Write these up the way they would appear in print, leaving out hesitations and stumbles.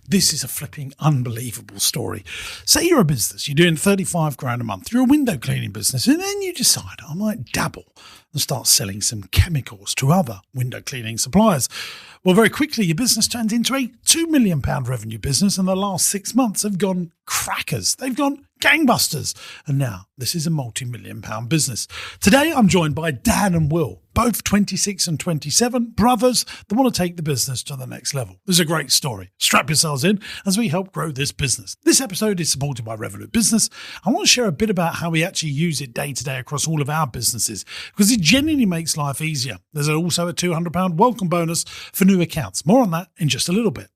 This is a flipping unbelievable story. Say you're a business, you're doing 35 grand a month, you're a window cleaning business, and then you decide, I might dabble and start selling some chemicals to other window cleaning suppliers. Well, very quickly, your business turns into a £2 million revenue business, and the last 6 months have gone crackers. They've gone gangbusters. And now this is a multi-million pound business. Today, I'm joined by Dan and Will, both 26 and 27, brothers that want to take the business to the next level. This is a great story. Strap yourselves in as we help grow this business. This episode is supported by Revolut Business. I want to share a bit about how we actually use it day to day across all of our businesses, because it genuinely makes life easier. There's also a £200 welcome bonus for new accounts. More on that in just a little bit.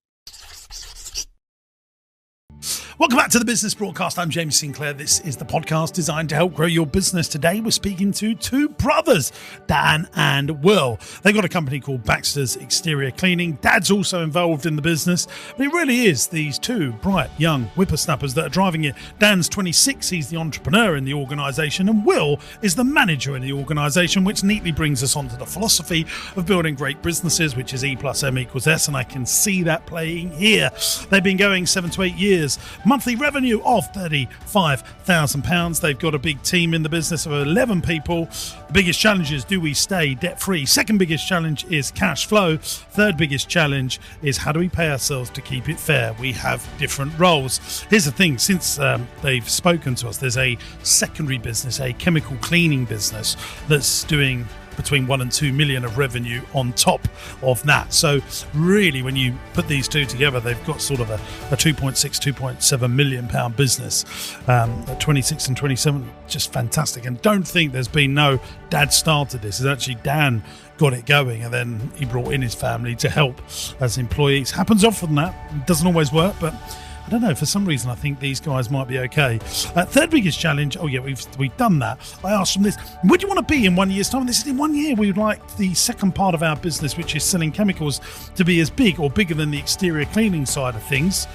Welcome back to the Business Broadcast. I'm James Sinclair. This is the podcast designed to help grow your business. Today, we're speaking to two brothers, Dan and Will. They've got a company called Baxter's Exterior Cleaning. Dad's also involved in the business, but it really is these two bright, young whippersnappers that are driving it. Dan's 26. He's the entrepreneur in the organisation, and Will is the manager in the organisation, which neatly brings us onto the philosophy of building great businesses, which is E plus M equals S, and I can see that playing here. They've been going 7 to 8 years. Monthly revenue of £35,000. They've got a big team in the business of 11 people. The biggest challenge is, do we stay debt-free? Second biggest challenge is cash flow. Third biggest challenge is, how do we pay ourselves to keep it fair? We have different roles. Here's the thing, since they've spoken to us, there's a secondary business, a chemical cleaning business that's doing between 1 and 2 million of revenue on top of that. So really, when you put these two together, they've got sort of a 2.6, 2.7 million pound business. At 26 and 27, just fantastic. And don't think there's been no dad started this. It's actually Dan got it going, and then he brought in his family to help as employees. Happens often that. It doesn't always work, but I don't know, for some reason I think these guys might be okay. Third biggest challenge, we've done that. I asked them this, where do you want to be in 1 year's time? And they said in 1 year we would like the second part of our business, which is selling chemicals, to be as big or bigger than the exterior cleaning side of things.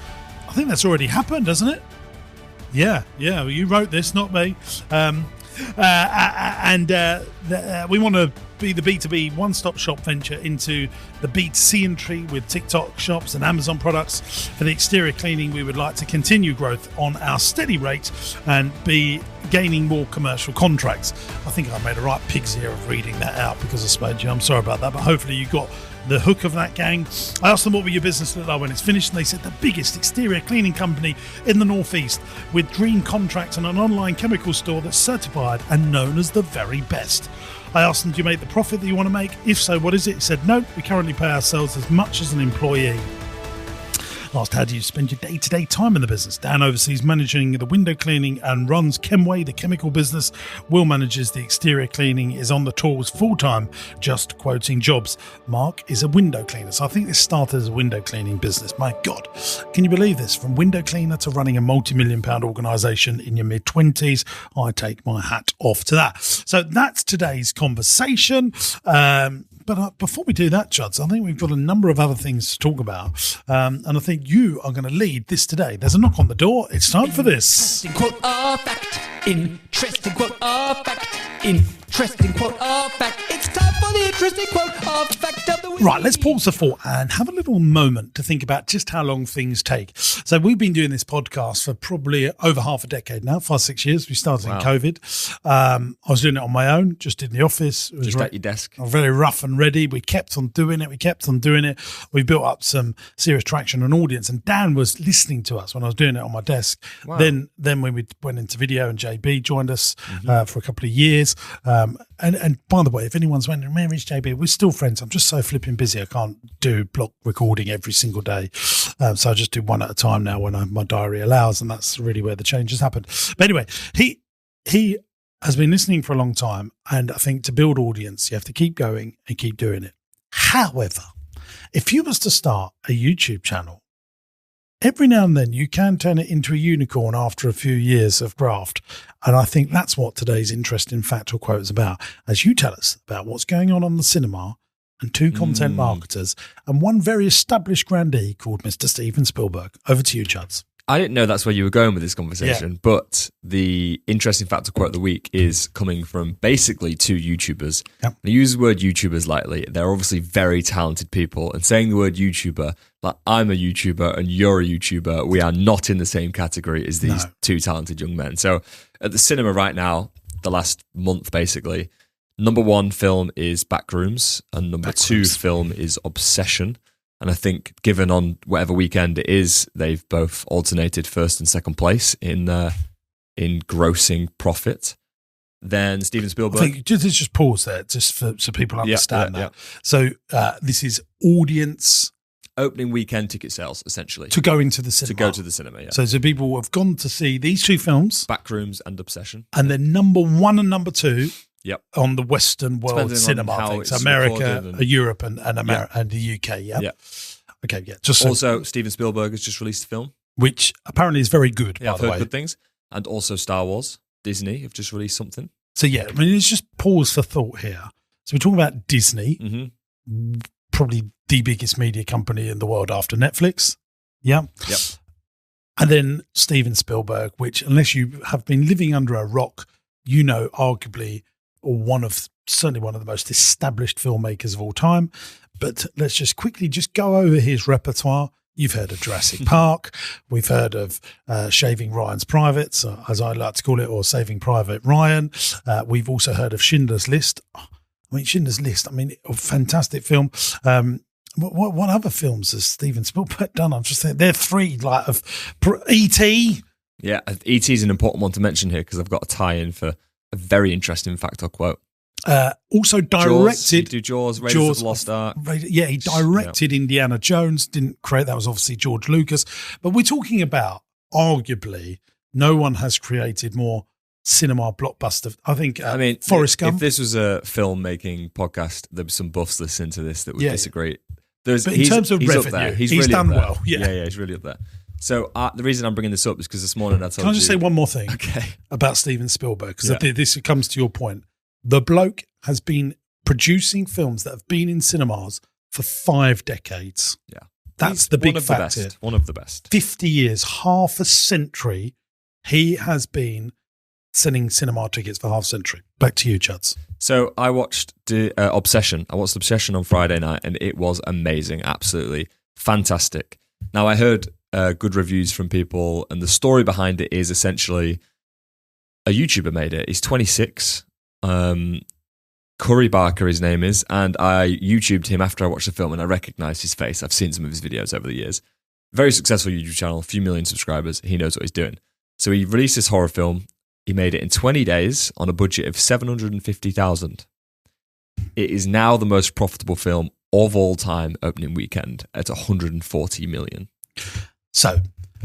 I think that's already happened, hasn't it? Yeah, well, you wrote this, not me. We want to be the B2B one-stop shop venture into the B2C entry with TikTok shops and Amazon products. For the exterior cleaning, we would like to continue growth on our steady rate and be gaining more commercial contracts. I think I made a right pig's ear of reading that out because I spoke you. I'm sorry about that, but hopefully you got the hook of that, gang. I asked them what will your business look like when it's finished, and they said the biggest exterior cleaning company in the Northeast with dream contracts and an online chemical store that's certified and known as the very best. I asked them, do you make the profit that you want to make? If so, what is it? He said, no, we currently pay ourselves as much as an employee. Last, how do you spend your day-to-day time in the business? Dan oversees managing the window cleaning and runs Chemway, the chemical business. Will manages the exterior cleaning, is on the tools full-time, just quoting jobs. Mark is a window cleaner. So I think this started as a window cleaning business. My God, can you believe this? From window cleaner to running a multi-million pound organisation in your mid-20s. I take my hat off to that. So that's today's conversation. But before we do that, Chuds, I think we've got a number of other things to talk about. And I think you are going to lead this today. There's a knock on the door. It's time for this. Interesting quote or fact. Interesting quote or fact. Interesting quote or fact. It's time for the interesting quote or fact of the week. Right, let's pause the thought and have a little moment to think about just how long things take. So we've been doing this podcast for probably over half a decade now, 5-6 years. We started in COVID. I was doing it on my own, just in the office. It was just at your desk. Very rough and ready. We kept on doing it. We built up some serious traction and audience. And Dan was listening to us when I was doing it on my desk. Wow. Then when we went into video and JB joined us for a couple of years. And by the way, if anyone's wondering, where is JB? We're still friends. I'm just so flipping busy. I can't do block recording every single day. So I just do one at a time now when my diary allows. And that's really where the change has happened. But anyway, he has been listening for a long time. And I think to build audience, you have to keep going and keep doing it. However, if you was to start a YouTube channel, every now and then you can turn it into a unicorn after a few years of graft. And I think that's what today's interesting fact or quote is about, as you tell us about what's going on the cinema and two content marketers and one very established grandee called Mr. Steven Spielberg. Over to you, Chuds. I didn't know that's where you were going with this conversation, but the interesting fact of quote of the week is coming from basically two YouTubers. Yep. I use the word YouTubers lightly. They're obviously very talented people, and saying the word YouTuber, like I'm a YouTuber and you're a YouTuber, we are not in the same category as these two talented young men. So at the cinema right now, the last month basically, number one film is Backrooms, and number two film is Obsession. And I think, given on whatever weekend it is, they've both alternated first and second place in grossing profit. Then Steven Spielberg. I think just pause there, just so people understand that. Yeah. So this is audience opening weekend ticket sales, essentially, to go into the cinema. To go to the cinema, yeah. So people have gone to see these two films, Backrooms and Obsession, and they're number one and number two. Yep. On the Western world cinema things, America, Europe, and America and the UK. Yeah. Yeah. Okay. Yeah. Also, Steven Spielberg has just released a film, which apparently is very good. Yeah, by I've the heard way. good things. And also Star Wars, Disney have just released something. So yeah, I mean, let's just pause for thought here. So we're talking about Disney, probably the biggest media company in the world after Netflix. Yeah. Yep. And then Steven Spielberg, which, unless you have been living under a rock, you know, arguably certainly one of the most established filmmakers of all time. But let's just quickly go over his repertoire. You've heard of Jurassic Park. We've heard of Shaving Ryan's Privates, as I like to call it, or Saving Private Ryan. We've also heard of Schindler's List. Schindler's List, a fantastic film. What other films has Steven Spielberg done? I'm just saying, they're three, like, of E.T. Yeah, E.T. is an important one to mention here because I've got a tie-in for a very interesting fact or quote. Also directed Jaws, Raiders of the Lost Ark. Yeah, he directed Indiana Jones. Didn't create that. Was obviously George Lucas. But we're talking about, arguably, no one has created more cinema blockbuster. I think. Forrest Gump. If this was a filmmaking podcast, there'd be some buffs listening to this that would disagree. But in terms of revenue, up there. He's really done up there. well. Yeah, he's really up there. So the reason I'm bringing this up is because this morning I told you. Can I just say one more thing about Steven Spielberg? Because this comes to your point. The bloke has been producing films that have been in cinemas for 5 decades. Yeah. That's the big fact here. One of the best. 50 years, half a century, he has been selling cinema tickets for half a century. Back to you, Chuds. So I watched Obsession. I watched Obsession on Friday night, and it was amazing. Absolutely fantastic. Now, I heard good reviews from people, and the story behind it is essentially a YouTuber made it. He's 26. Curry Barker, his name is, and I YouTubed him after I watched the film, and I recognised his face. I've seen some of his videos over the years. Very successful YouTube channel, a few million subscribers. He knows what he's doing. So he released this horror film. He made it in 20 days on a budget of $750,000. It is now the most profitable film of all time opening weekend at $140 million. So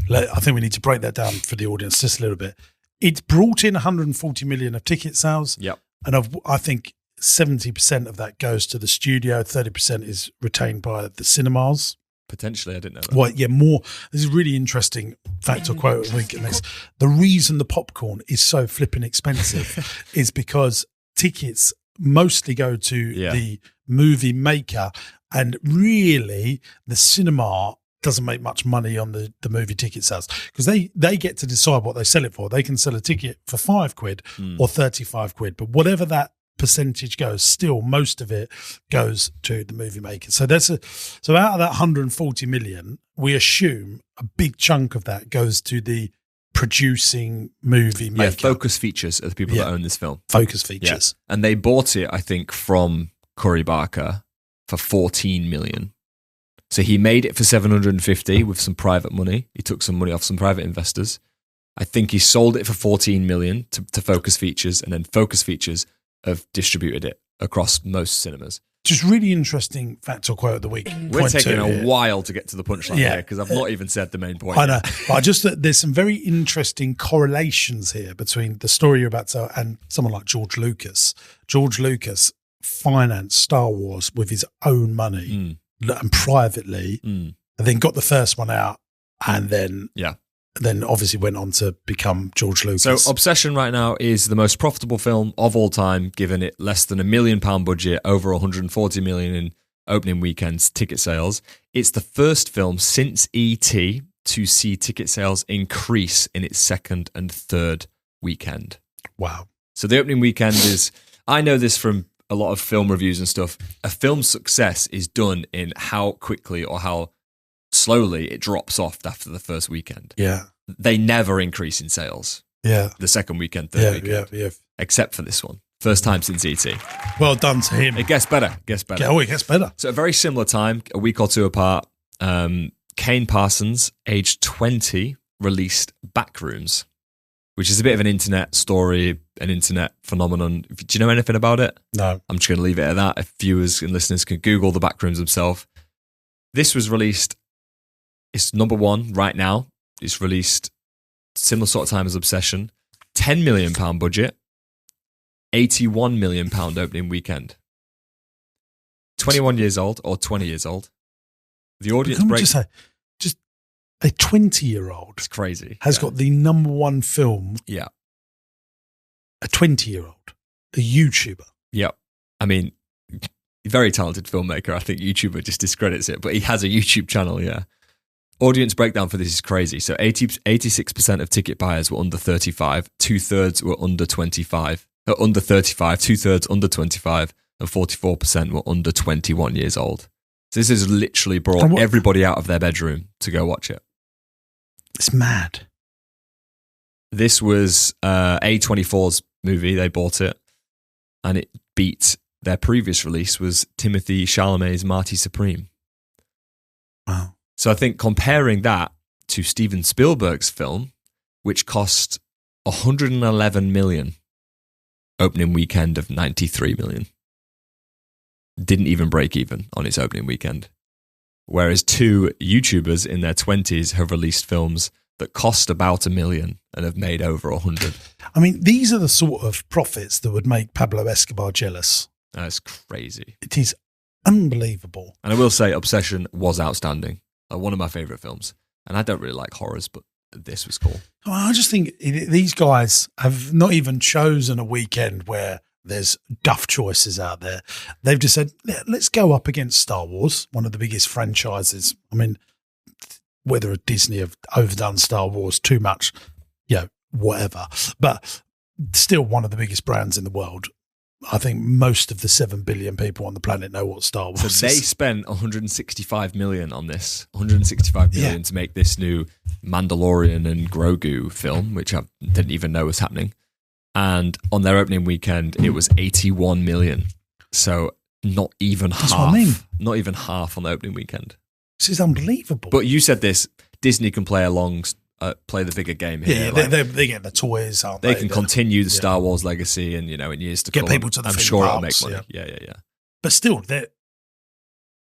I think we need to break that down for the audience just a little bit. It's brought in $140 million of ticket sales. Yep. And I think 70% of that goes to the studio, 30% is retained by the cinemas. Potentially, I didn't know that. Well, yeah, more. This is a really interesting fact or quote. The reason the popcorn is so flipping expensive is because tickets mostly go to the movie maker, and really the cinema doesn't make much money on the movie ticket sales because they get to decide what they sell it for. They can sell a ticket for £5 or 35 quid, but whatever that percentage goes, still most of it goes to the movie maker. So so out of that 140 million, we assume a big chunk of that goes to the producing movie maker. Yeah, Focus Features are the people that own this film. Focus Features. Yeah. And they bought it, I think, from Curry Barker for 14 million. So he made it for 750 with some private money. He took some money off some private investors. I think he sold it for 14 million to Focus Features, and then Focus Features have distributed it across most cinemas. Just really interesting fact or quote of the week. We're taking a while to get to the punchline here because I've not even said the main point. I know. But there's some very interesting correlations here between the story you're about to tell and someone like George Lucas. George Lucas financed Star Wars with his own money and privately, and then got the first one out, and then obviously went on to become George Lucas. So Obsession right now is the most profitable film of all time, given it less than £1 million budget, over 140 million in opening weekend's ticket sales. It's the first film since E.T. to see ticket sales increase in its second and third weekend. Wow. So the opening weekend is, I know this from a lot of film reviews and stuff, a film's success is done in how quickly or how slowly it drops off after the first weekend. Yeah. They never increase in sales. Yeah. The second weekend, third weekend. Yeah. Except for this one. First time since E.T. Well done to him. It gets better. Oh, it gets better. So a very similar time, a week or two apart, Kane Parsons, age 20, released Backrooms, which is a bit of an internet story, an internet phenomenon. Do you know anything about it? No. I'm just going to leave it at that. If viewers and listeners can Google the Backrooms themselves. This was released, it's number one right now. It's released similar sort of time as Obsession. £10 million budget, £81 million opening weekend. 21 years old or 20 years old. The audience break. Just a 20-year-old. It's crazy. Has got the number one film. Yeah. A 20-year-old, a YouTuber. Yeah. I mean, very talented filmmaker. I think YouTuber just discredits it, but he has a YouTube channel, yeah. Audience breakdown for this is crazy. So 86% of ticket buyers were under 35, 2/3 were under 25, under 35, 2/3 under 25, and 44% were under 21 years old. So this has literally brought everybody out of their bedroom to go watch it. It's mad. This was A24's movie. They bought it, and it beat their previous release was Timothée Chalamet's Marty Supreme. Wow. So I think comparing that to Steven Spielberg's film, which cost $111 million, opening weekend of $93 million. Didn't even break even on its opening weekend. Whereas two YouTubers in their 20s have released films that cost about $1 million and have made over 100. I mean, these are the sort of profits that would make Pablo Escobar jealous. That's crazy. It is unbelievable. And I will say Obsession was outstanding. One of my favourite films. And I don't really like horrors, but this was cool. I just think these guys have not even chosen a weekend where there's duff choices out there. They've just said, let's go up against Star Wars, one of the biggest franchises. I mean, whether Disney have overdone Star Wars too much, whatever. But still one of the biggest brands in the world. I think most of the 7 billion people on the planet know what Star Wars is. So they spent 165 million on this, 165 million to make this new Mandalorian and Grogu film, which I didn't even know was happening. And on their opening weekend, it was 81 million. So not even half. What I mean. Not even half on the opening weekend. This is unbelievable. But you said this, Disney can play play the bigger game here. Yeah, they get the toys, aren't they? They can continue the Star Wars legacy and, in years to come. Get people to the I'm theme sure it'll parks, make money. Yeah. But still, they're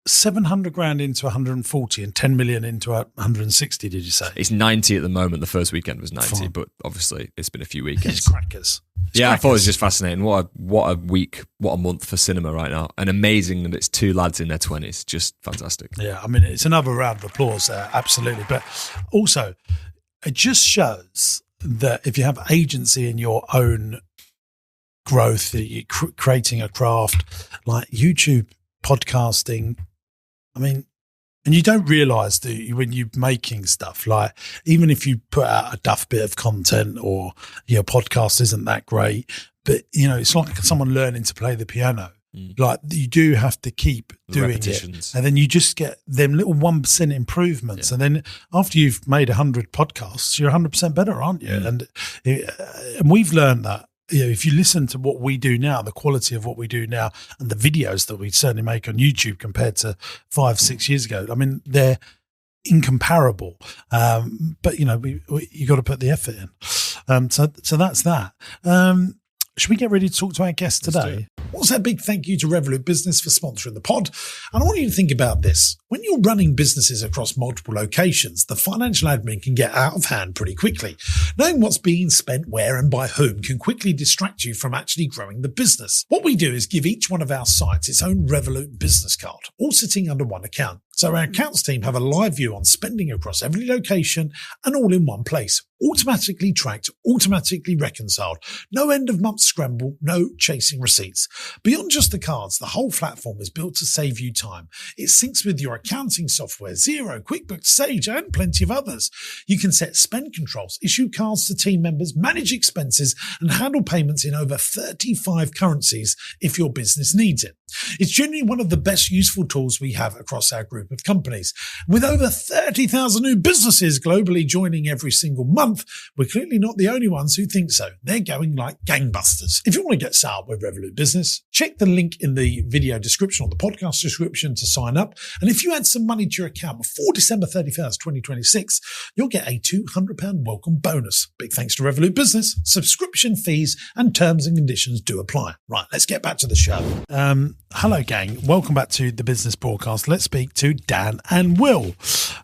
700 grand into 140 and 10 million into 160, did you say? It's 90 at the moment. The first weekend was 90, Fine. But obviously it's been a few weekends. It's crackers. I thought it was just fascinating. What a week, what a month for cinema right now. And amazing that it's two lads in their 20s. Just fantastic. Yeah, I mean, it's another round of applause there, absolutely. But also, it just shows that if you have agency in your own growth, that you're creating a craft like YouTube, podcasting, I mean, and you don't realise that when you're making stuff, like even if you put out a duff bit of content or your podcast isn't that great, but it's like someone learning to play the piano. Like you do have to keep doing it, and then you just get them little 1% improvements, and then after you've made 100 podcasts, you're 100% better, aren't you? And we've learned that. If you listen to what we do now, the quality of what we do now, and the videos that we certainly make on YouTube compared to 5-6 years ago, I mean, they're incomparable. But you got to put the effort in. So that's that. Should we get ready to talk to our guest today? Also, a big thank you to Revolut Business for sponsoring the pod. And I want you to think about this. When you're running businesses across multiple locations, the financial admin can get out of hand pretty quickly. Knowing what's being spent where and by whom can quickly distract you from actually growing the business. What we do is give each one of our sites its own Revolut business card, all sitting under one account. So our accounts team have a live view on spending across every location and all in one place. automatically tracked, automatically reconciled. No end of month scramble, no chasing receipts. Beyond just the cards, the whole platform is built to save you time. It syncs with your accounting software, Xero, QuickBooks, Sage, and plenty of others. You can set spend controls, issue cards to team members, manage expenses, and handle payments in over 35 currencies if your business needs it. It's genuinely one of the best useful tools we have across our group of companies. With over 30,000 new businesses globally joining every single month, we're clearly not the only ones who think so. They're going like gangbusters. If you want to get set up with Revolut Business, check the link in the video description or the podcast description to sign up. And if you add some money to your account before December 31st, 2026, you'll get a £200 welcome bonus. Big thanks to Revolut Business. Subscription fees and terms and conditions do apply. Right, let's get back to the show. Hello, gang. Welcome back to the Business Broadcast. Let's speak to Dan and Will.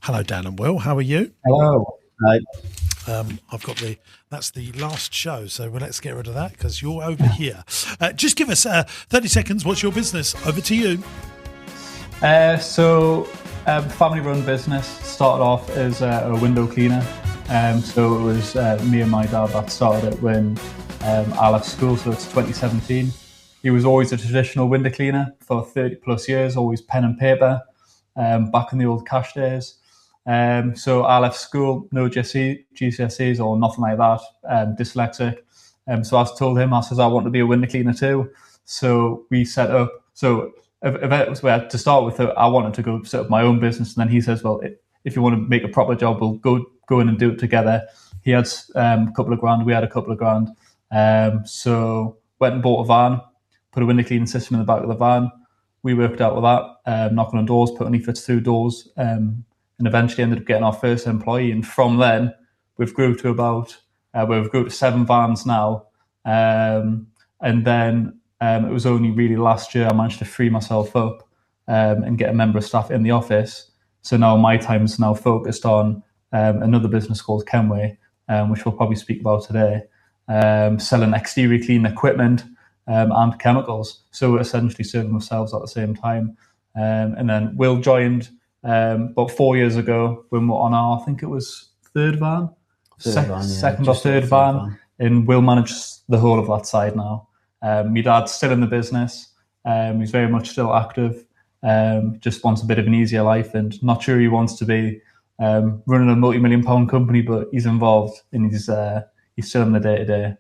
Hello, Dan and Will. How are you? Hello. Hi. That's the last show, so let's get rid of that because you're over here. Just give us 30 seconds. What's your business? Over to you. Family-run business. Started off as a window cleaner. So it was me and my dad that started it when I left school, so it's 2017. He was always a traditional window cleaner for 30 plus years, always pen and paper, back in the old cash days. So I left school, no GCSEs or nothing like that, dyslexic. So I told him, I want to be a window cleaner too. So we set up, to start with, I wanted to go set up my own business. And then he says, well, if you want to make a proper job, we'll go in and do it together. He had a couple of grand, we had a couple of grand. So went and bought a van, put a window cleaning system in the back of the van. We worked out with that, knocking on doors, putting leaflets through doors, and eventually ended up getting our first employee. And from then, we've grew to 7 vans now. And then it was only really last year I managed to free myself up and get a member of staff in the office. So now my time is now focused on another business called Kenway, which we'll probably speak about today, selling exterior cleaning equipment and chemicals. So we're essentially serving ourselves at the same time. And then Will joined about 4 years ago when we were on our, I think it was third van, second or third van, and Will manages the whole of that side now. My dad's still in the business. He's very much still active. Just wants a bit of an easier life, and not sure he wants to be running a multi-million-pound company, but he's involved and he's still in the day-to-day.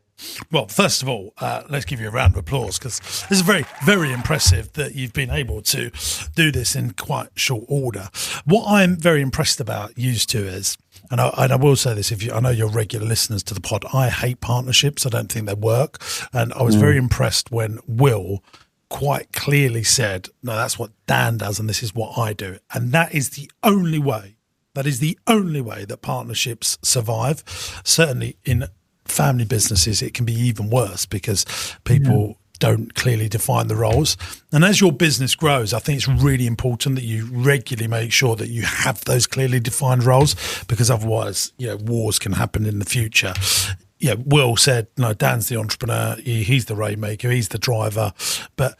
Well, first of all, let's give you a round of applause because this is very, very impressive that you've been able to do this in quite short order. What I'm very impressed about you two is, and I will say this, I know you're regular listeners to the pod, I hate partnerships. I don't think they work. And I was very impressed when Will quite clearly said, no, that's what Dan does and this is what I do. And that is the only way. That is the only way that partnerships survive. Certainly in family businesses, it can be even worse because people don't clearly define the roles. And as your business grows, I think it's really important that you regularly make sure that you have those clearly defined roles, because otherwise, wars can happen in the future. Will said, no, Dan's the entrepreneur, he's the rainmaker, he's the driver, but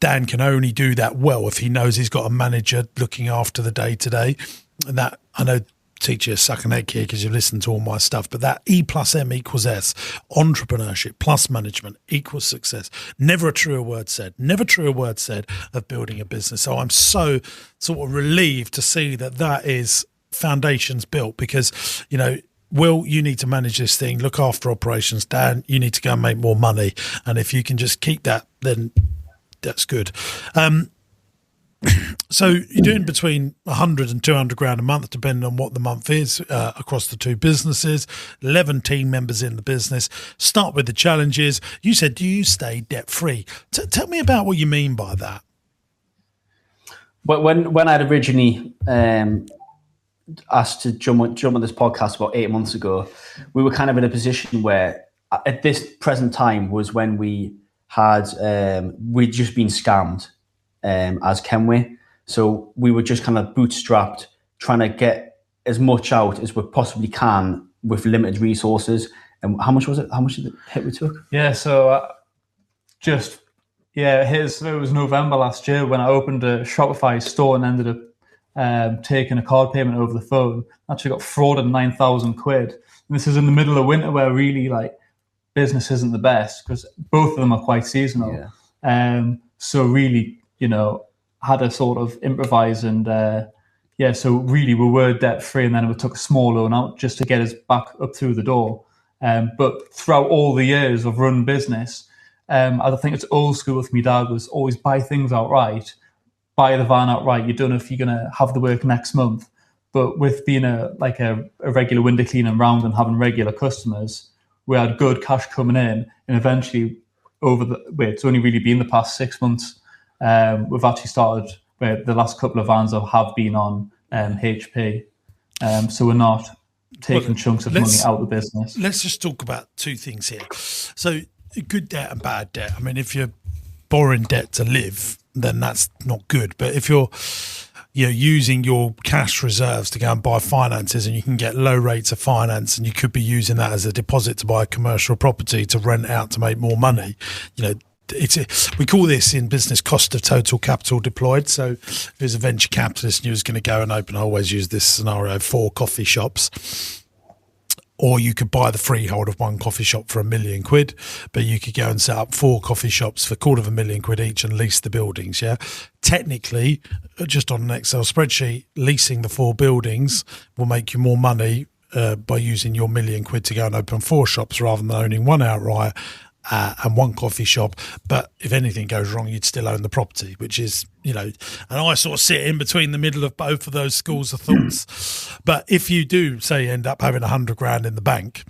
Dan can only do that well if he knows he's got a manager looking after the day-to-day. And that, I know, teach you a suck and egg here because you've listened to all my stuff, but that E plus M equals S, entrepreneurship plus management equals success. Never a truer word said of building a business. So I'm so sort of relieved to see that is foundations built, because, Will, you need to manage this thing, look after operations. Dan, you need to go and make more money. And if you can just keep that, then that's good. So you're doing between 100 and 200 grand a month, depending on what the month is, across the two businesses, 11 team members in the business. Start with the challenges. You said, do you stay debt free? Tell me about what you mean by that. But when I'd originally asked to jump on this podcast about 8 months ago, we were kind of in a position where at this present time was when we had, we'd just been scammed as Kenway. So we were just kind of bootstrapped, trying to get as much out as we possibly can with limited resources. And how much was it? How much did the hit we took? Yeah, so it was November last year when I opened a Shopify store and ended up taking a card payment over the phone. Actually got frauded £9,000. And this is in the middle of winter where really like business isn't the best because both of them are quite seasonal. So really, had to sort of improvise and so really we were debt free, and then we took a small loan out just to get us back up through the door. But throughout all the years of running business, I think it's old school with me dad was always buy things outright, buy the van outright. You don't know if you're going to have the work next month. But with being a regular window cleaning round and having regular customers, we had good cash coming in, and eventually it's only really been the past 6 months. We've actually started where the last couple of vans have been on HP. So we're not taking chunks of money out of the business. Let's just talk about two things here. So good debt and bad debt. I mean, if you're borrowing debt to live, then that's not good. But if you're using your cash reserves to go and buy finances, and you can get low rates of finance, and you could be using that as a deposit to buy a commercial property to rent out to make more money, we call this in business cost of total capital deployed. So if there's a venture capitalist and you was going to go and open, I always use this scenario, 4 coffee shops, or you could buy the freehold of one coffee shop for £1 million, but you could go and set up 4 coffee shops for £250,000 each and lease the buildings. Yeah, technically, just on an Excel spreadsheet, leasing the 4 buildings will make you more money by using your £1 million to go and open 4 shops rather than owning one outright and one coffee shop. But if anything goes wrong, you'd still own the property, which is, and I sort of sit in between the middle of both of those schools of thoughts. But if you do, say, end up having £100,000 in the bank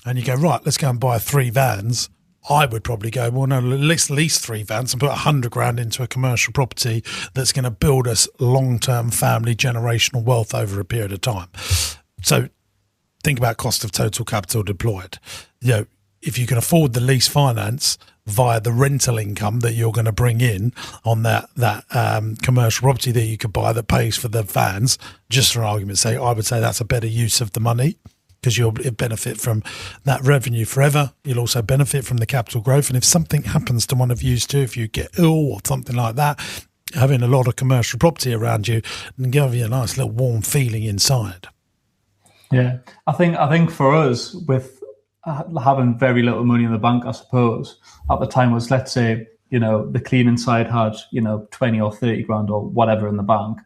and you go, right, let's go and buy 3 vans, I would probably go, well, no, let's lease 3 vans and put £100,000 into a commercial property that's going to build us long-term family generational wealth over a period of time. So think about cost of total capital deployed. If you can afford the lease finance via the rental income that you're going to bring in on that commercial property that you could buy that pays for the vans, just for argument's sake, I would say that's a better use of the money because you'll benefit from that revenue forever. You'll also benefit from the capital growth. And if something happens to one of you too, if you get ill or something like that, having a lot of commercial property around you can give you a nice little warm feeling inside. Yeah, I think for us, with having very little money in the bank, I suppose at the time was, let's say, the cleaning side had 20 or 30 grand or whatever in the bank.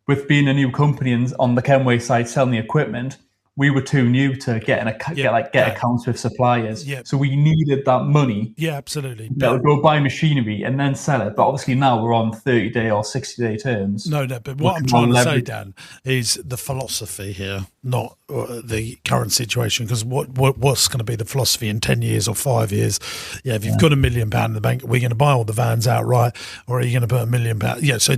With being a new company and on the Kenway side selling the equipment, we were too new to get accounts with suppliers. Yeah. So we needed that money. Yeah, absolutely. Go buy machinery and then sell it. But obviously now we're on 30-day or 60-day terms. No, but what I'm trying to say, Dan, is the philosophy here, not the current situation. Because what's going to be the philosophy in 10 years or 5 years? Yeah, if you've got £1 million in the bank, are we going to buy all the vans outright, or are you going to put £1 million? Yeah, so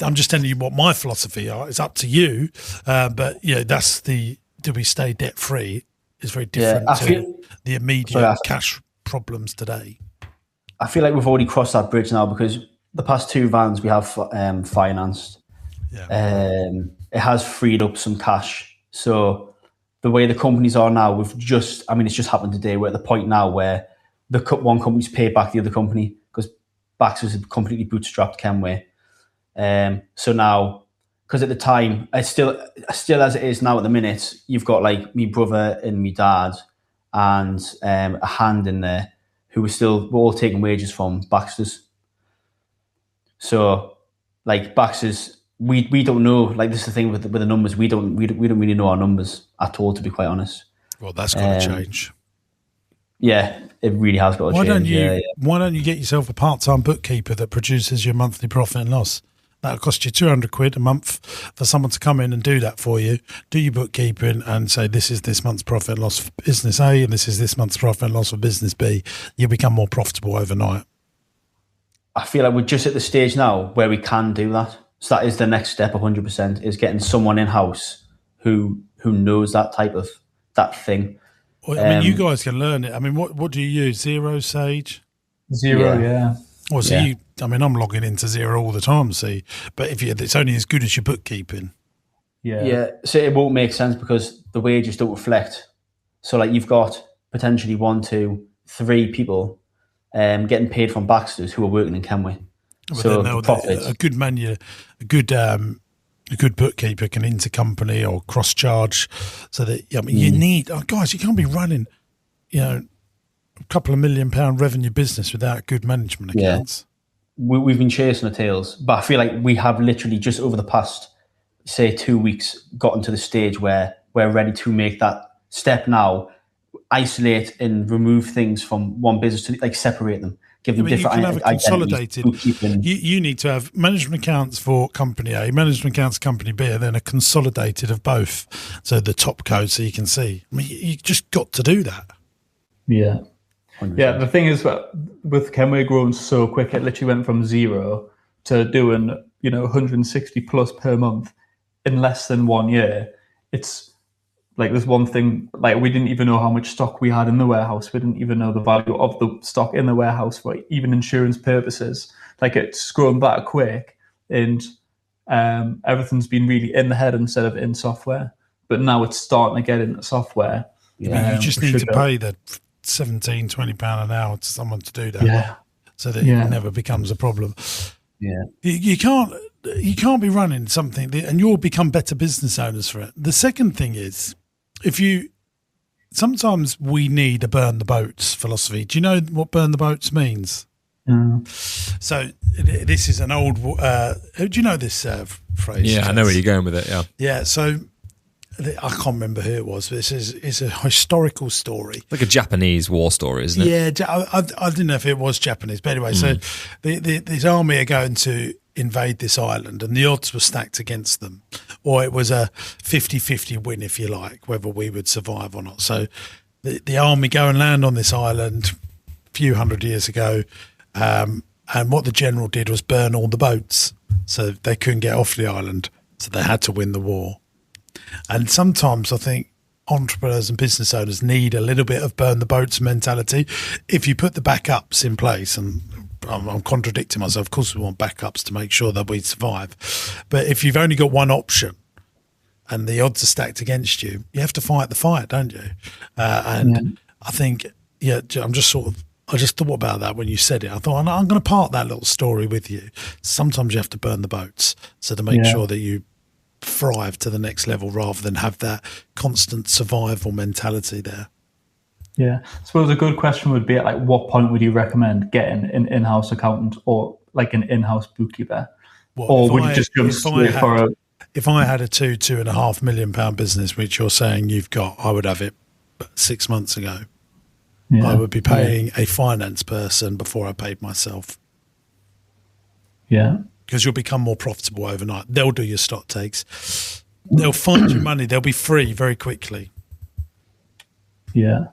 I'm just telling you what my philosophy are. It's up to you. But that's do we stay debt free is very different to the immediate cash problems today. I feel like we've already crossed that bridge now because the past 2 vans we have financed. Yeah. It has freed up some cash. So the way the companies are now, it's just happened today. We're at the point now where the one company's paid back the other company because Baxter's had completely bootstrapped Kenway. So now, because at the time, it's still as it is now at the minute, you've got like me brother and me dad and a hand in there who we're all taking wages from Baxter's. So like Baxter's, we don't know, like this is the thing with the numbers, we don't really know our numbers at all, to be quite honest. Well, that's got to change. Yeah, it really has got to change. Why don't you get yourself a part-time bookkeeper that produces your monthly profit and loss? That'll cost you £200 a month for someone to come in and do that for you, do your bookkeeping and say, this is this month's profit and loss for business A and this is this month's profit and loss for business B. You'll become more profitable overnight. I feel like we're just at the stage now where we can do that. So that is the next step, 100%, is getting someone in-house who knows that thing. Well, I mean, you guys can learn it. I mean, what do you use? Xero, Sage? Xero, yeah. Well, so I'm logging into Xero all the time, but it's only as good as your bookkeeping. Yeah. So it won't make sense because the wages don't reflect. So like you've got potentially 1, 2, 3 people getting paid from Baxter's who are working in Kenway. So the profits. A good bookkeeper can intercompany or cross charge, so that you need guys. You can't be running, a couple of £1 million revenue business without good management accounts. We've been chasing our tails, but I feel like we have literally just over the past, say, 2 weeks, gotten to the stage where we're ready to make that step now, isolate and remove things from one business to like separate them, give them different you can have a consolidated. bookkeeping. You need to have management accounts for company A, management accounts company B, and then a consolidated of both. So the top code, so you can see. I mean, you just got to do that. Yeah. 100%. Yeah, the thing is, with Kenway growing so quick, it literally went from 0 to doing 160 plus per month in less than 1 year. It's like there's one thing, like we didn't even know how much stock we had in the warehouse. We didn't even know the value of the stock in the warehouse for even insurance purposes. Like it's grown that quick, and everything's been really in the head instead of in software. But now it's starting to get into software. Yeah, you just need to pay the £17-20 an hour to someone to do that, so that it never becomes a problem. Yeah, you can't be running something, and you'll become better business owners for it. The second thing is, sometimes we need a burn the boats philosophy. Do you know what burn the boats means? So this is an old. Do you know this phrase? Yeah, I know where you're going with it. Yeah. Yeah. So I can't remember who it was, but it's a historical story. Like a Japanese war story, isn't it? Yeah, I didn't know if it was Japanese, but anyway, so this army are going to invade this island, and the odds were stacked against them, or it was a 50-50 win, if you like, whether we would survive or not. So the army go and land on this island a few hundred years ago, and what the general did was burn all the boats, so they couldn't get off the island, so they had to win the war. And sometimes I think entrepreneurs and business owners need a little bit of burn the boats mentality. If you put the backups in place, and I'm contradicting myself, of course we want backups to make sure that we survive, but if you've only got one option and the odds are stacked against you, you have to fight the fight, don't you? I think, I just thought about that when you said it. I thought, I'm going to part that little story with you. Sometimes you have to burn the boats, so to make sure that you thrive to the next level rather than have that constant survival mentality there. Yeah, I suppose a good question would be at like what point would you recommend getting an in-house accountant or like an in-house bookkeeper? Or would you just jump straight for a... If I had a £2.5 million business, which you're saying you've got, I would have it 6 months ago. I would be paying a finance person before I paid myself. Yeah. Because you'll become more profitable overnight. They'll do your stock takes. They'll find you money. They'll be free very quickly. Yeah.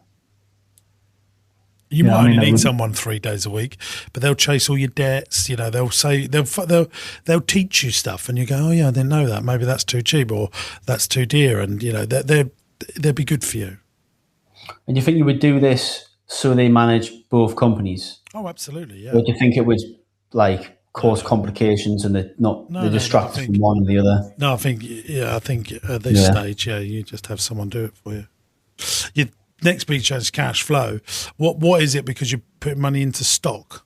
You might only need someone 3 days a week, but they'll chase all your debts. They'll say they'll teach you stuff, and you go, oh yeah, I didn't know that. Maybe that's too cheap or that's too dear, and they'll be good for you. And you think you would do this so they manage both companies? Oh, absolutely, yeah. Or do you think it would like cause complications and the distract from one and the other? No, I think at this stage, you just have someone do it for you. Your next big change is cash flow. What is it? Because you put money into stock.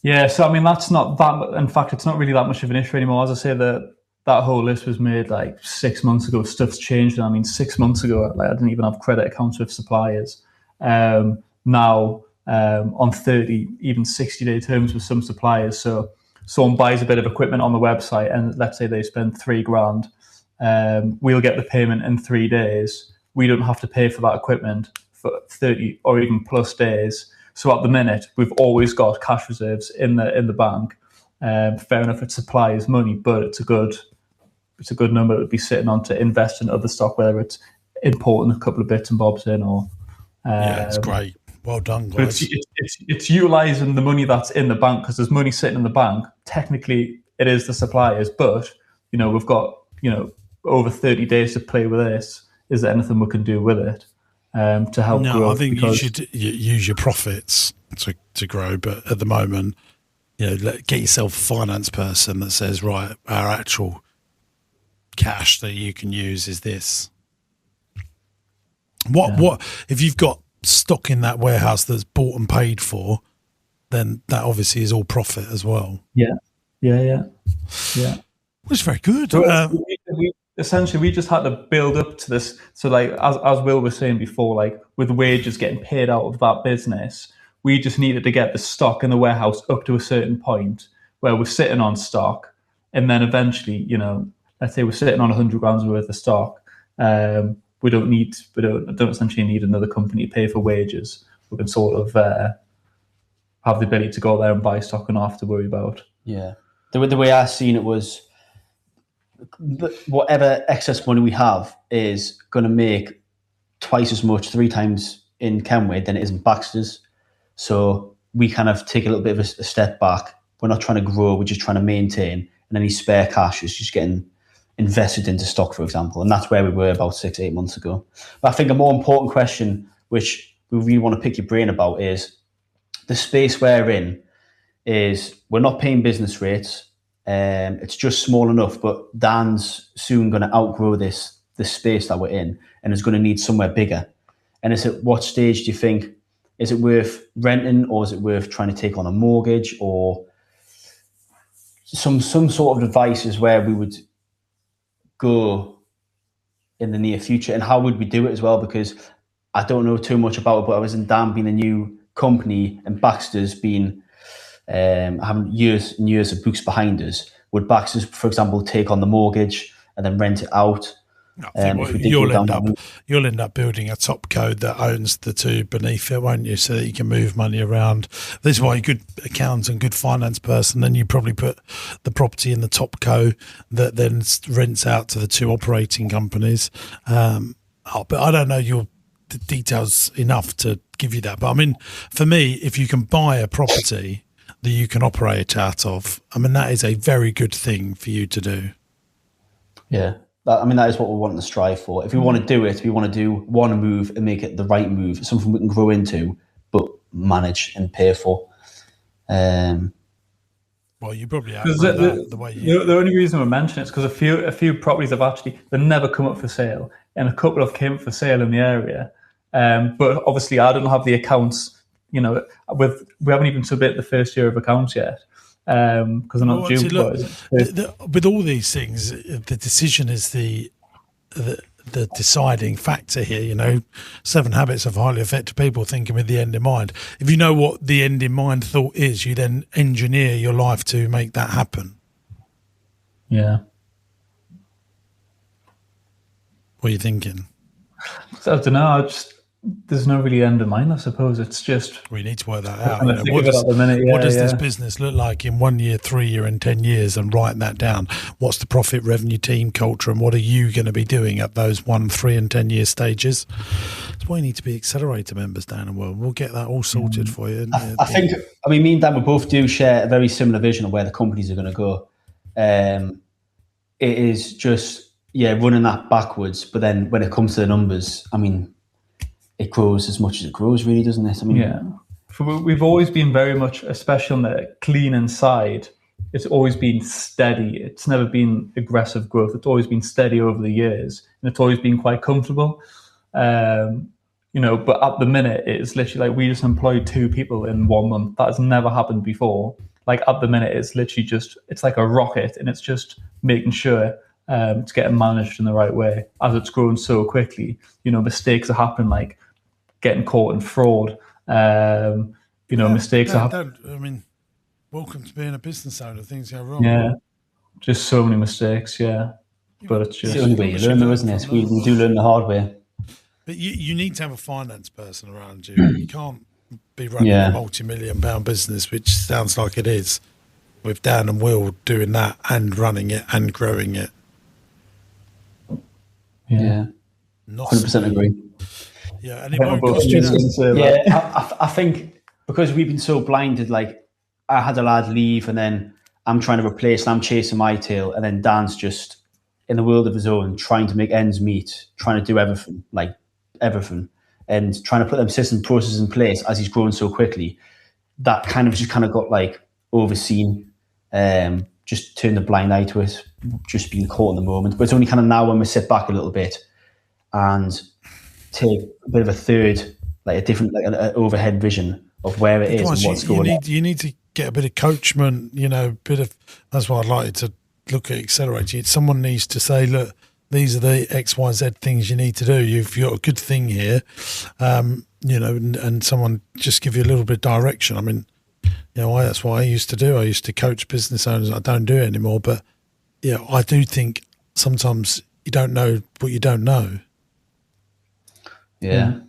Yeah, so I mean that's not that. In fact, it's not really that much of an issue anymore. As I say, that whole list was made like 6 months ago. Stuff's changed. I mean, 6 months ago, I didn't even have credit accounts with suppliers. Now. On 30, even 60-day terms with some suppliers. So someone buys a bit of equipment on the website, and let's say they spend $3,000. We'll get the payment in 3 days. We don't have to pay for that equipment for 30 or even plus days. So at the minute, we've always got cash reserves in the bank. Fair enough, it supplies money, but it's a good number that would be sitting on to invest in other stock, whether it's importing a couple of bits and bobs in or. It's great. Well done, guys. It's utilising the money that's in the bank, because there's money sitting in the bank. Technically, it is the suppliers, but we've got over 30 days to play with this. Is there anything we can do with it to help grow? No, I think you should use your profits to grow, but at the moment, get yourself a finance person that says, right, our actual cash that you can use is this. What if you've got stock in that warehouse that's bought and paid for, then that obviously is all profit as well. Yeah. Which is very good. So we just had to build up to this. So like as Will was saying before, like with wages getting paid out of that business, we just needed to get the stock in the warehouse up to a certain point where we're sitting on stock, and then eventually, let's say we're sitting on 100 grams worth of stock. We don't essentially need another company to pay for wages. We can sort of have the ability to go there and buy stock and not have to worry about. Yeah. The way I seen it was, whatever excess money we have is going to make twice as much, 3 times in Kenway than it is in Baxter's. So we kind of take a little bit of a step back. We're not trying to grow, we're just trying to maintain. And any spare cash is just getting invested into stock, for example. And that's where we were about 6-8 months ago. But I think a more important question, which we really want to pick your brain about, is the space we're in is we're not paying business rates. It's just small enough, but Dan's soon going to outgrow this space that we're in and is going to need somewhere bigger. And is at what stage do you think, is it worth renting, or is it worth trying to take on a mortgage, or some sort of advice is where we would go in the near future, and how would we do it as well? Because I don't know too much about it, but I was in Dan being a new company and Baxter's being having years and years of books behind us. Would Baxter's, for example, take on the mortgage and then rent it out? You'll end up building a top code that owns the two beneath it, won't you? So that you can move money around. This is why a good accountant, good finance person, then you probably put the property in the top co that then rents out to the two operating companies. But I don't know the details enough to give you that. But I mean, for me, if you can buy a property that you can operate out of, I mean, that is a very good thing for you to do. Yeah. That is what we're wanting to strive for. If we want to do it, we want to do one move and make it the right move, something we can grow into, but manage and pay for. Well, you probably have the way you... The only reason we're mentioning it is because a few properties have they've never come up for sale, and a couple have came up for sale in the area. But obviously, I don't have the accounts. We haven't even submitted the first year of accounts yet. Because I'm not due. With all these things, the decision is the deciding factor here. 7 Habits of Highly Effective People, thinking with the end in mind. If you know what the end in mind thought is, you then engineer your life to make that happen. Yeah. What are you thinking? I don't know. There's no really end in mind, I suppose. It's just... We need to work that out. What does this business look like in 1 year, 3 year, and 10 years, and write that down? What's the profit, revenue, team, culture, and what are you going to be doing at those 1, 3, and 10 year stages? That's why you need to be accelerator members, Dan, and we'll get that all sorted for you. I think, me and Dan, we both do share a very similar vision of where the companies are going to go. It is just, running that backwards, but then when it comes to the numbers, it grows as much as it grows, really, doesn't it? We've always been very much, especially on the cleaning side, it's always been steady. It's never been aggressive growth. It's always been steady over the years, and it's always been quite comfortable. But at the minute, it's literally like we just employed 2 people in 1 month. That has never happened before. Like at the minute, it's literally it's like a rocket, and it's just making sure it's getting managed in the right way. As it's grown so quickly, mistakes are happening, like getting caught in fraud. Mistakes are happening. Welcome to being a business owner. Things go wrong. Yeah, just so many mistakes. Yeah, but it's just the only way you learn, though, isn't it? We do learn the hard way. But you need to have a finance person around you. You can't be running a multi-million-pound business, which sounds like it is, with Dan and Will doing that and running it and growing it. Yeah. 100% agree. Yeah, and it won't cost you that. Yeah, I think because we've been so blinded, like I had a lad leave and then I'm trying to replace and I'm chasing my tail, and then Dan's just in the world of his own, trying to make ends meet, trying to do everything, and trying to put them system processes in place as he's growing so quickly. That kind of got like overseen, just turned a blind eye to it, just being caught in the moment. But it's only kind of now when we sit back a little bit and take a bit of a third, like a different, like an overhead vision of where it is and what's going on. You need to get a bit of coachment, that's why I'd like you to look at Accelerator. Someone needs to say, look, these are the X, Y, Z things you need to do. You've got a good thing here, and someone just give you a little bit of direction. I mean, that's what I used to do. I used to coach business owners. I don't do it anymore, but I do think sometimes you don't know what you don't know. Yeah.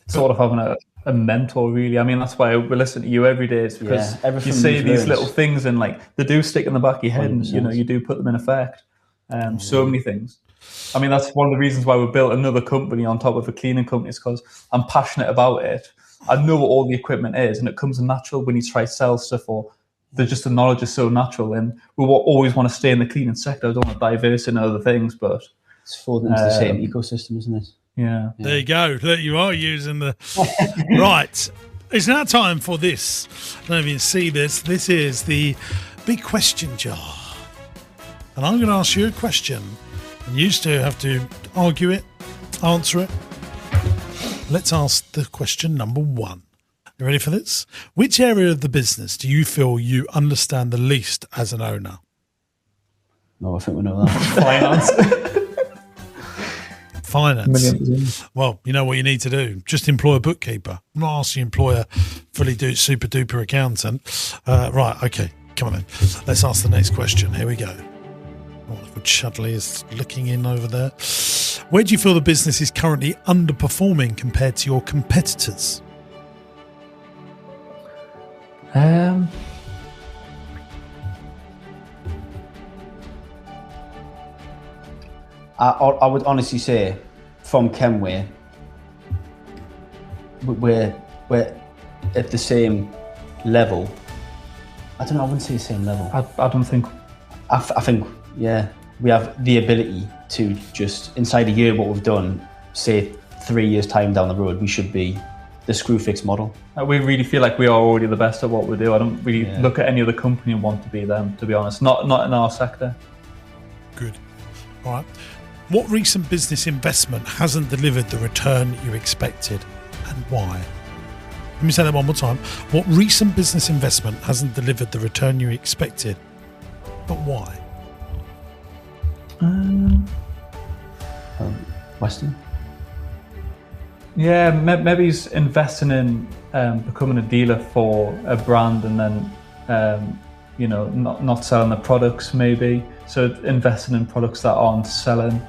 Sort of having a mentor, really. I mean, that's why we listen to you every day. It's because you say these little things and they do stick in the back of your head 100%. And, you do put them in effect. So many things. I mean, that's one of the reasons why we built another company on top of a cleaning company, is because I'm passionate about it. I know what all the equipment is, and it comes natural when you try to sell stuff, or the knowledge is so natural. And we will always want to stay in the cleaning sector. I don't want to diverse into other things, but it's folded into the same ecosystem, isn't it? Yeah. There you go. Look, you are using the right. It's now time for this. I don't know if you can see this. This is the big question jar. And I'm going to ask you a question. And you two have to argue it, answer it. Let's ask the question number 1. You ready for this? Which area of the business do you feel you understand the least as an owner? No, I think we know that. Finance. Well, you know what you need to do. Just employ a bookkeeper. I'm not asking you to employ a fully super duper accountant. Right, okay. Come on then. Let's ask the next question. Here we go. Oh, Chudley is looking in over there. Where do you feel the business is currently underperforming compared to your competitors? I would honestly say, from Kenway, we're at the same level. I don't know. I wouldn't say the same level. I don't think. I think we have the ability to just, inside a year, what we've done, say 3 years time down the road, we should be the Screwfix model. We really feel like we are already the best at what we do. I don't really look at any other company and want to be them, to be honest. Not in our sector. Good. All right. What recent business investment hasn't delivered the return you expected, and why? Let me say that one more time. What recent business investment hasn't delivered the return you expected, but why? Weston? Yeah, maybe he's investing in becoming a dealer for a brand, and then not selling the products, maybe. So investing in products that aren't selling,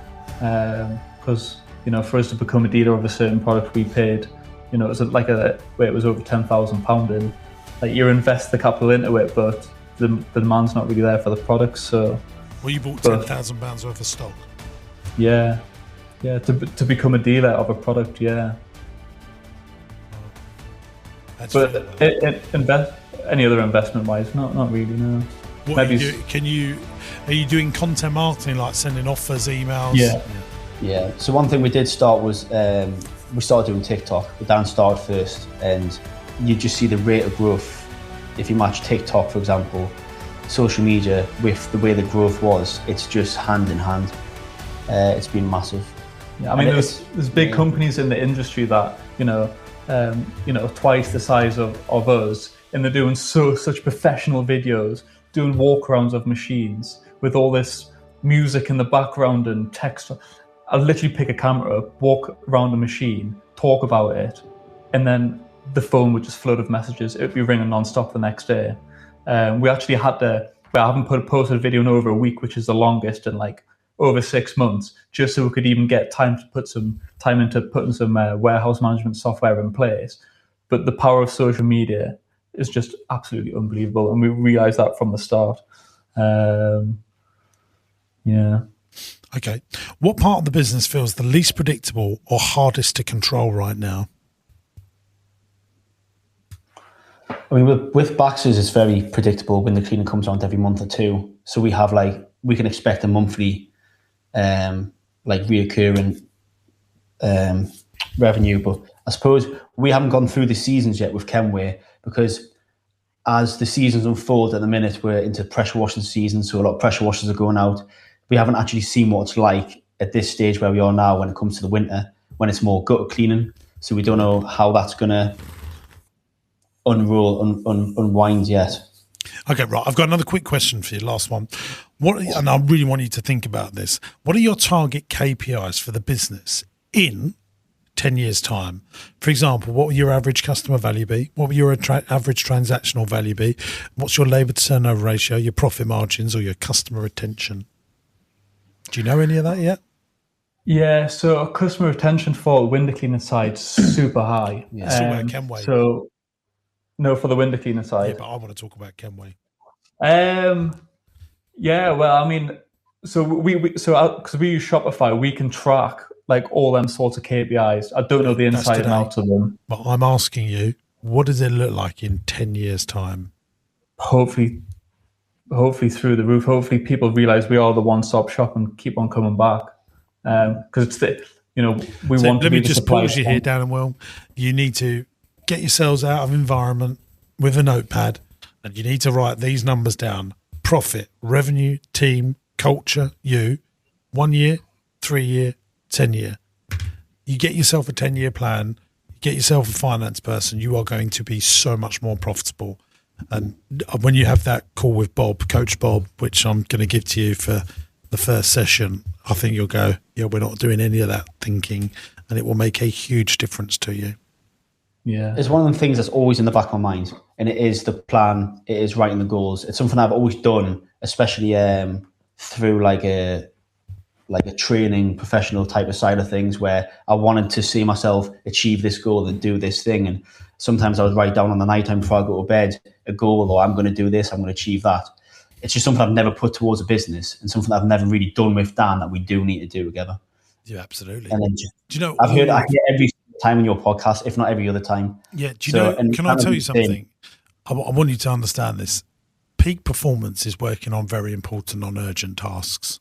because for us to become a dealer of a certain product, we paid, it was it was over £10,000 in. You invest the capital into it, but the demand's not really there for the products. So, well, you bought £10,000 worth of stock. Yeah, to become a dealer of a product, yeah. That's but any other investment wise, not really, no. What are you doing content marketing, like sending offers, emails? Yeah. So one thing we did start was we started doing TikTok. Dan started first, and you just see the rate of growth. If you match TikTok, for example, social media with the way the growth was, it's just hand in hand. It's been massive. Yeah, I mean, there's big companies in the industry that twice the size of us, and they're doing such professional videos, doing walkarounds of machines with all this music in the background and text. I'll literally pick a camera up, walk around a machine, talk about it, and then the phone would just flood of messages. It would be ringing non-stop the next day. We actually had to, I haven't posted a video in over a week, which is the longest in over 6 months, just so we could even get time to put some time into putting some warehouse management software in place. But the power of social media is just absolutely unbelievable, and we realised that from the start. Okay. What part of the business feels the least predictable or hardest to control right now? I mean, with Baxter's, it's very predictable when the cleaning comes around every month or two. So we have we can expect a monthly, reoccurring revenue. But I suppose we haven't gone through the seasons yet with Kenway, because as the seasons unfold at the minute, we're into pressure washing season. So a lot of pressure washers are going out. We haven't actually seen what it's like at this stage where we are now when it comes to the winter, when it's more gutter cleaning. So we don't know how that's going to unwind yet. Okay, right. I've got another quick question for you. Last one. And I really want you to think about this. What are your target KPIs for the business in 10 years' time? For example, what will your average customer value be? What will your average transactional value be? What's your labour to turnover ratio, your profit margins, or your customer retention? Do you know any of that yet? Yeah, so customer retention for window cleaning side super high. Let's talk about Kenway. So no, for the window cleaning side. Yeah, but I want to talk about Kenway. Yeah, well, I mean, so because we use Shopify, we can track like all them sorts of KPIs. I don't know the inside and out of them. But I'm asking you, what does it look like in 10 years' time? Hopefully through the roof. Hopefully people realize we are the one-stop shop and keep on coming back. Because it's we want. Let me just pause you here, Dan and Will. You need to get yourselves out of environment with a notepad, and you need to write these numbers down: profit, revenue, team, culture, you. 1 year, 3 year, 10 year. You get yourself a 10-year plan. You get yourself a finance person. You are going to be so much more profitable. And when you have that call with Bob, Coach Bob, which I'm going to give to you for the first session, I think you'll go, yeah, we're not doing any of that thinking, and it will make a huge difference to you. Yeah. It's one of the things that's always in the back of my mind, and it is the plan. It is writing the goals. It's something I've always done, especially through like a training professional type of side of things, where I wanted to see myself achieve this goal and do this thing. And sometimes I would write down on the night time before I go to bed a goal, or I'm going to do this, I'm going to achieve that. It's just something I've never put towards a business, and something I've never really done with Dan that we do need to do together. Yeah, absolutely. And then do you know? I hear every time in your podcast, if not every other time. Yeah. Do you know? Can I tell you something? I want you to understand this. Peak performance is working on very important, non-urgent tasks.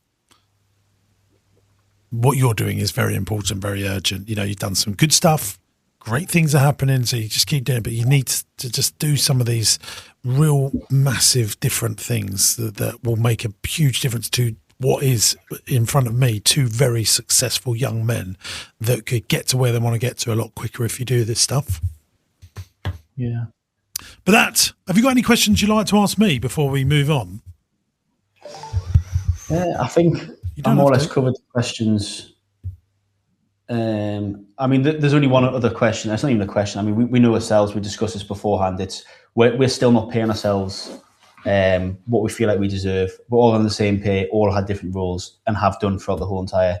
What you're doing is very important, very urgent. You've done some good stuff. Great things are happening, so you just keep doing it. But you need to just do some of these real massive different things that will make a huge difference to what is in front of me, two very successful young men that could get to where they want to get to a lot quicker if you do this stuff. Yeah. But have you got any questions you'd like to ask me before we move on? Yeah, I think I more or less covered the questions. I mean, there's only one other question. That's not even a question. I mean, we know ourselves. We discussed this beforehand. We're still not paying ourselves what we feel like we deserve. We're all on the same pay. All had different roles and have done throughout the whole entire.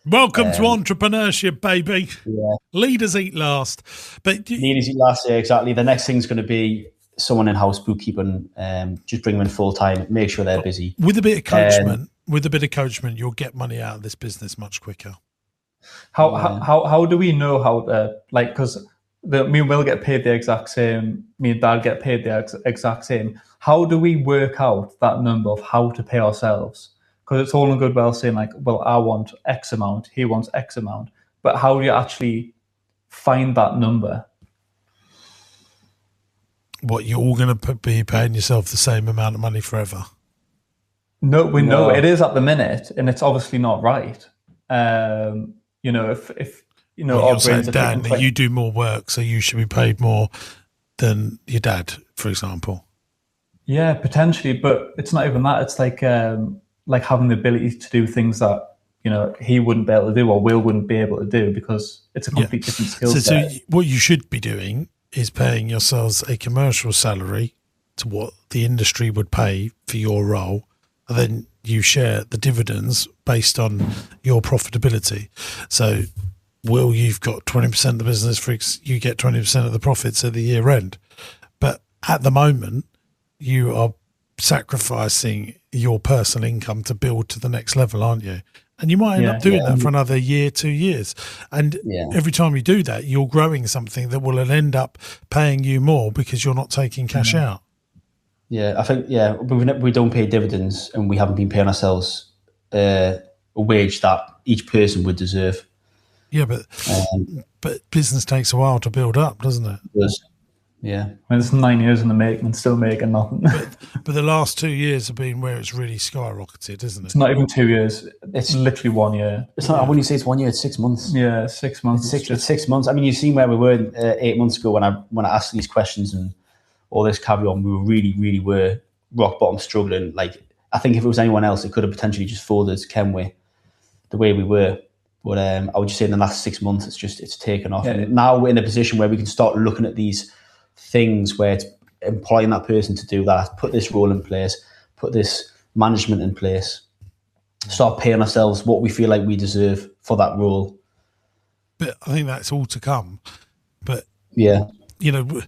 Welcome to entrepreneurship, baby. Yeah. Leaders eat last. Leaders eat last. Yeah, exactly. The next thing's going to be someone in-house bookkeeping. Just bring them in full time. Make sure they're busy. With a bit of coachment, you'll get money out of this business much quicker. How do we know how to, like, because me and Will get paid the exact same, me and Dad get paid the exact same. How do we work out that number of how to pay ourselves? Because it's all in good well saying like, well, I want X amount, he wants X amount, but how do you actually find that number? What, you're all going to be paying yourself the same amount of money forever? No, we know it is at the minute, and it's obviously not right. If you're saying, Dan, that you do more work, so you should be paid more than your dad, for example. Yeah, potentially, but it's not even that. It's like having the ability to do things that he wouldn't be able to do, or Will wouldn't be able to do, because it's a completely different skill set. So what you should be doing is paying yourselves a commercial salary to what the industry would pay for your role, and then you share the dividends based on your profitability. So, Will, you've got 20% of the business, you get 20% of the profits at the year end. But at the moment, you are sacrificing your personal income to build to the next level, aren't you? And you might end up doing that for another year, 2 years. And every time you do that, you're growing something that will end up paying you more because you're not taking cash out. Yeah, I think, we don't pay dividends, and we haven't been paying ourselves a wage that each person would deserve. Yeah, but business takes a while to build up, doesn't it? It does. Yeah. I mean, it's 9 years in the making and still making nothing. But the last 2 years have been where it's really skyrocketed, isn't it? It's not even 2 years. It's literally 1 year. It's not, when you say it's 1 year, it's 6 months. Yeah, 6 months. It's 6 months. I mean, you've seen where we were 8 months ago when I asked these questions, and all this carry on. We were really were rock bottom, struggling. Like, I think if it was anyone else, it could have potentially just folded Kenway the way we were. But I would just say in the last 6 months, it's taken off. Yeah. And now we're in a position where we can start looking at these things where it's employing that person to do that, put this role in place, put this management in place, start paying ourselves what we feel like we deserve for that role. But I think that's all to come. But, yeah, you know,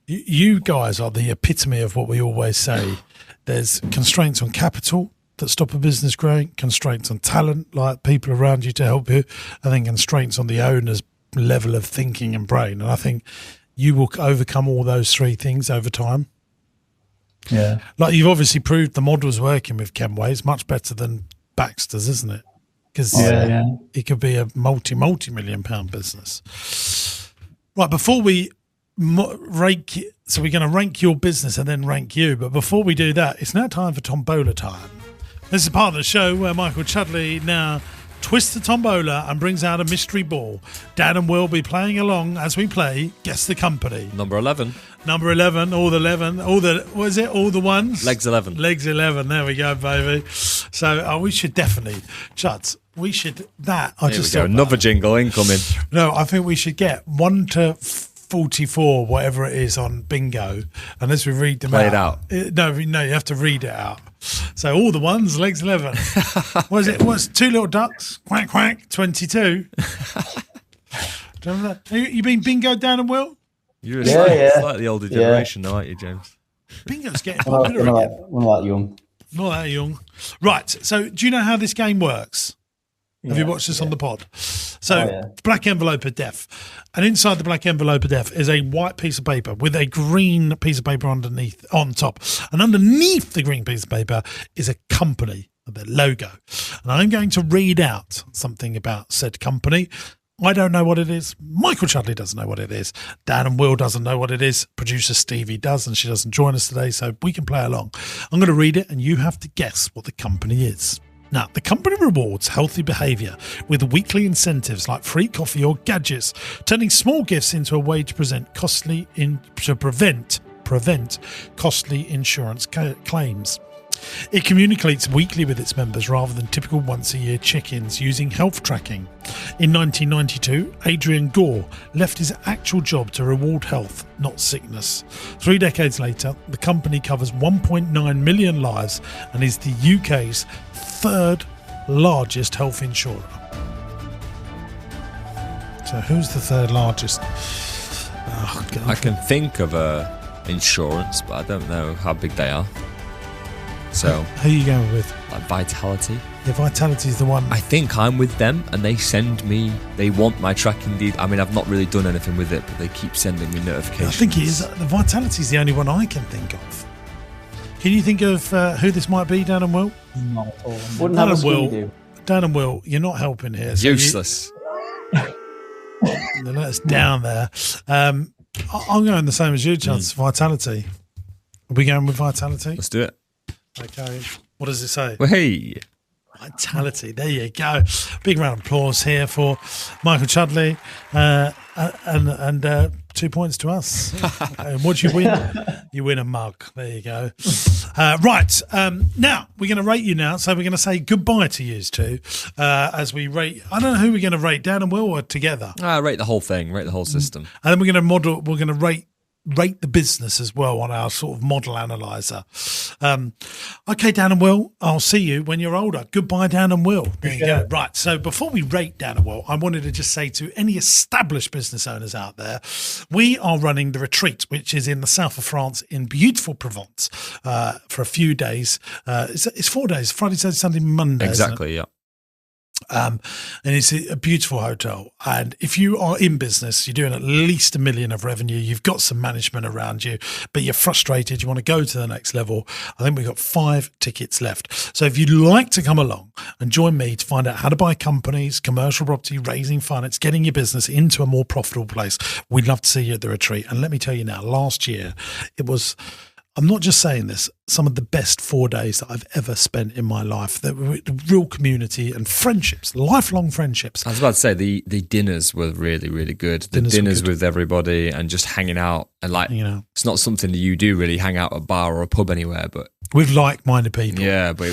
you guys are the epitome of what we always say. There's constraints on capital that stop a business growing, constraints on talent, like people around you to help you, I think constraints on the owner's level of thinking and brain. And I think you will overcome all those three things over time. Yeah. Like, you've obviously proved the model's working with Kenway. It's much better than Baxter's, isn't it? Because it could be a multi-million pound business. Right, before we rank, so we're going to rank your business and then rank you. But before we do that, it's now time for Tombola time. This is part of the show where Michael Chudley now twists the tombola and brings out a mystery ball. Dan and Will will be playing along as we play Guess the Company. Number 11. Number 11, all the ones? Legs 11. Legs 11, there we go, baby. So we should definitely, Chuds, we should, that, I Here just we go, another jingle incoming. No, I think we should get 1 to 44, whatever it is, on bingo, and as we read them Play out. it out. No, you have to read it out. So all the ones, legs 11. What is it? What's two little ducks? Quack, quack, 22. Do you remember that? You been bingo, Dan and Will? You're a slightly older generation now, aren't you, James? Bingo's getting popular again. We're not that young. Not that young. Right, so do you know how this game works? Have you watched this on the pod? So, black envelope of death. And inside the black envelope of death is a white piece of paper with a green piece of paper on top. And underneath the green piece of paper is a company, their logo. And I'm going to read out something about said company. I don't know what it is. Michael Chudley doesn't know what it is. Dan and Will doesn't know what it is. Producer Stevie does, and she doesn't join us today, so we can play along. I'm going to read it, and you have to guess what the company is. Now, the company rewards healthy behaviour with weekly incentives like free coffee or gadgets, turning small gifts into a way to prevent costly insurance claims. It communicates weekly with its members rather than typical once-a-year check-ins using health tracking. In 1992, Adrian Gore left his actual job to reward health, not sickness. 3 decades later, the company covers 1.9 million lives and is the UK's third largest health insurer. So who's the third largest? Oh, God. I can think of insurance, but I don't know how big they are. So who are you going with? Like Vitality. Yeah, Vitality's the one. I think I'm with them, and they want my tracking deed. I mean, I've not really done anything with it, but they keep sending me notifications. I think it is. The Vitality's the only one I can think of. Can you think of who this might be, Dan and Will? Not at all. Wouldn't have a Scooby-Doo. Dan and Will, you're not helping here. So useless. Let us down there. I'm going the same as you, Chance. Vitality. Are we going with Vitality? Let's do it. Okay. What does it say? Well, hey. Vitality. There you go. Big round of applause here for Michael Chudley. And 2 points to us. What do you win? You win a mug. There you go. Right. Now, we're going to rate you now. So we're going to say goodbye to you two as we rate. I don't know who we're going to rate, Dan and Will, or together? Rate the whole thing. Rate the whole system. And then we're going to rate the business as well on our sort of model analyzer. Okay, Dan and Will, I'll see you when you're older. Goodbye, Dan and Will. There you go. Right. So before we rate Dan and Will, I wanted to just say to any established business owners out there, we are running the retreat, which is in the south of France in beautiful Provence for a few days. It's 4 days, Friday, Saturday, Sunday, Monday. Exactly, yeah. And it's a beautiful hotel. And if you are in business, you're doing at least $1 million of revenue, you've got some management around you, but you're frustrated, you want to go to the next level, I think we've got 5 tickets left. So if you'd like to come along and join me to find out how to buy companies, commercial property, raising finance, getting your business into a more profitable place, we'd love to see you at the retreat. And let me tell you now, last year it was I'm not just saying this, some of the best 4 days that I've ever spent in my life. That were real community and friendships, lifelong friendships. I was about to say the dinners were really, really good. The dinners with everybody and just hanging out and it's not something that you do really, hang out at a bar or a pub anywhere, but with like-minded people. Yeah, but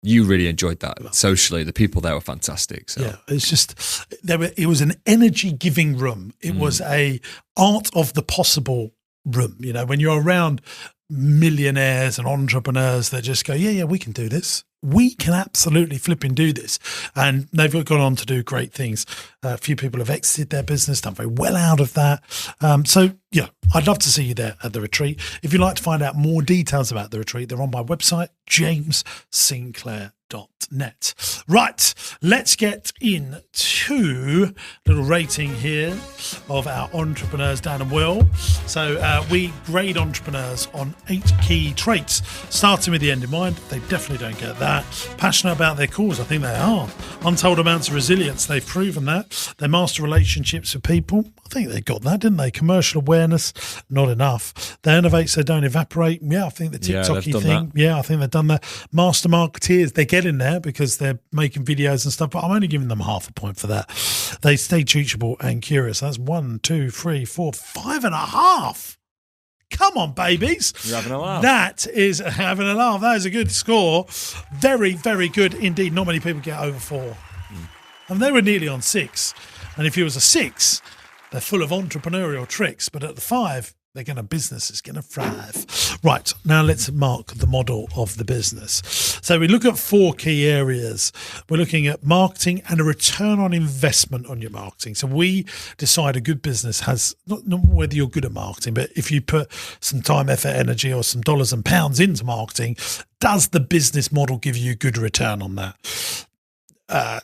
you really enjoyed that socially. The people there were fantastic. So. Yeah, it's just it was an energy-giving room. It was a art of the possible room. When you're around millionaires and entrepreneurs that just go, yeah, we can do this. We can absolutely flipping do this. And they've gone on to do great things. A few people have exited their business, done very well out of that. So, yeah, I'd love to see you there at the retreat. If you'd like to find out more details about the retreat, they're on my website, jamessinclair.net. Right, let's get into a little rating here of our entrepreneurs, Dan and Will. So we grade entrepreneurs on 8 key traits, starting with the end in mind. They definitely don't get that. Passionate about their cause, I think they are. Untold amounts of resilience, they've proven that. They master relationships with people, I think they got that, didn't they? Commercial awareness, not enough. They innovate so they don't evaporate. Yeah, I think the TikTok-y thing. That. Yeah, I think they've done that. Master marketeers, they get in there because they're making videos and stuff, but I'm only giving them half a point for that. They stay teachable and curious. That's 1, 2, 3, 4, 5.5. Come on, babies. You're having a laugh. That is having a laugh. That is a good score. Very, very good indeed. Not many people get over 4. And they were nearly on 6. And if it was a 6, they're full of entrepreneurial tricks. But at the 5, business is going to thrive. Right, now let's mark the model of the business. So we look at 4 key areas. We're looking at marketing and a return on investment on your marketing. So we decide a good business has, not whether you're good at marketing, but if you put some time, effort, energy, or some dollars and pounds into marketing, does the business model give you a good return on that?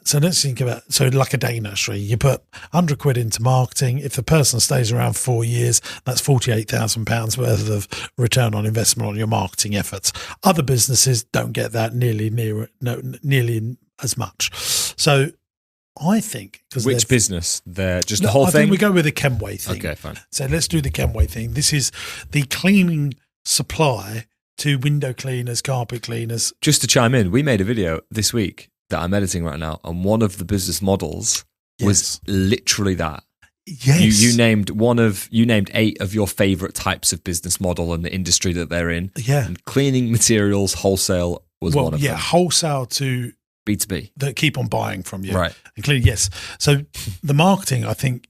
So let's think about, like a day nursery, you put 100 quid into marketing. If the person stays around 4 years, that's £48,000 worth of return on investment on your marketing efforts. Other businesses don't get that nearly as much. So I think, which business? The whole thing? I think we go with the Kenway thing. Okay, fine. So let's do the Kenway thing. This is the cleaning supply to window cleaners, carpet cleaners. Just to chime in, we made a video this week that I'm editing right now, and one of the business models was literally that. Yes. You named 8 of your favorite types of business model and the industry that they're in. Yeah. And cleaning materials wholesale was one of them. Yeah, wholesale to B2B. That keep on buying from you. Right. Including, yes. So the marketing, I think,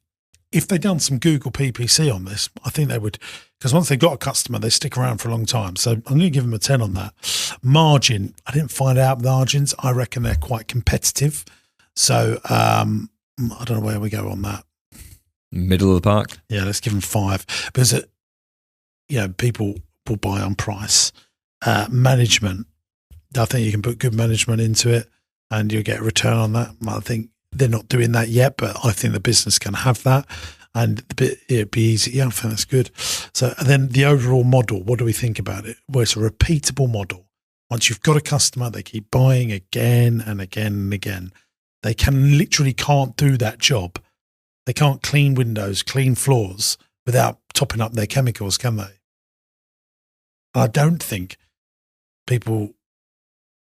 if they'd done some Google PPC on this, I think they would, because once they've got a customer, they stick around for a long time. So I'm going to give them a 10 on that. Margin, I didn't find out margins. I reckon they're quite competitive. So I don't know where we go on that. Middle of the park? Yeah, let's give them 5. Because, people will buy on price. Management, I think you can put good management into it and you'll get a return on that. I think they're not doing that yet, but I think the business can have that. And it'd be easy. Yeah, I think that's good. So and then the overall model, what do we think about it? Well, it's a repeatable model. Once you've got a customer, they keep buying again and again and again. They can't do that job. They can't clean windows, clean floors without topping up their chemicals, can they? I don't think people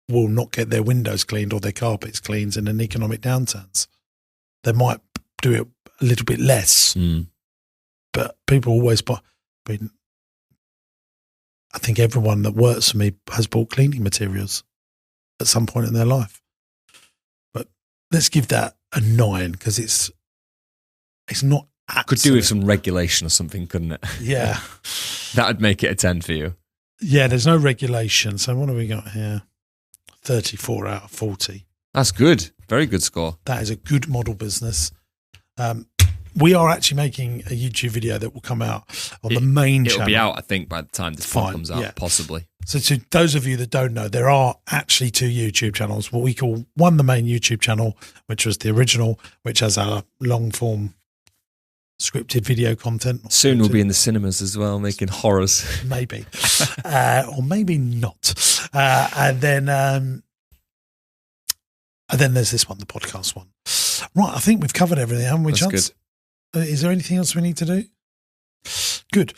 will not get their windows cleaned or their carpets cleaned in an economic downturns. They might do it a little bit less, but people always buy. I think everyone that works for me has bought cleaning materials at some point in their life. But let's give that a 9 because it's not absolute. Could do with some regulation or something, couldn't it? Yeah. That would make it a 10 for you. Yeah, there's no regulation. So what have we got here? 34 out of 40. That's good. Very good score. That is a good model business. We are actually making a YouTube video that will come out on the main channel. It'll be out, I think, by the time this one comes out, possibly. So to those of you that don't know, there are actually 2 YouTube channels, what we call one, the main YouTube channel, which was the original, which has our long-form scripted video content. Soon we'll be in the cinemas as well, making horrors. Maybe. Or maybe not. And then there's this one, the podcast one. Right, I think we've covered everything, haven't we, Chance? That's good. Is there anything else we need to do? Good.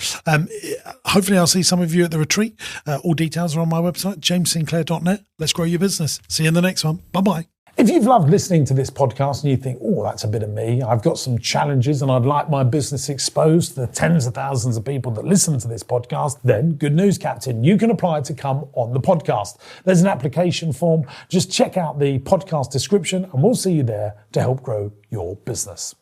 Hopefully I'll see some of you at the retreat. All details are on my website, jamessinclair.net. Let's grow your business. See you in the next one. Bye-bye. If you've loved listening to this podcast and you think, oh, that's a bit of me, I've got some challenges and I'd like my business exposed to the tens of thousands of people that listen to this podcast, then good news, Captain, you can apply to come on the podcast. There's an application form. Just check out the podcast description and we'll see you there to help grow your business.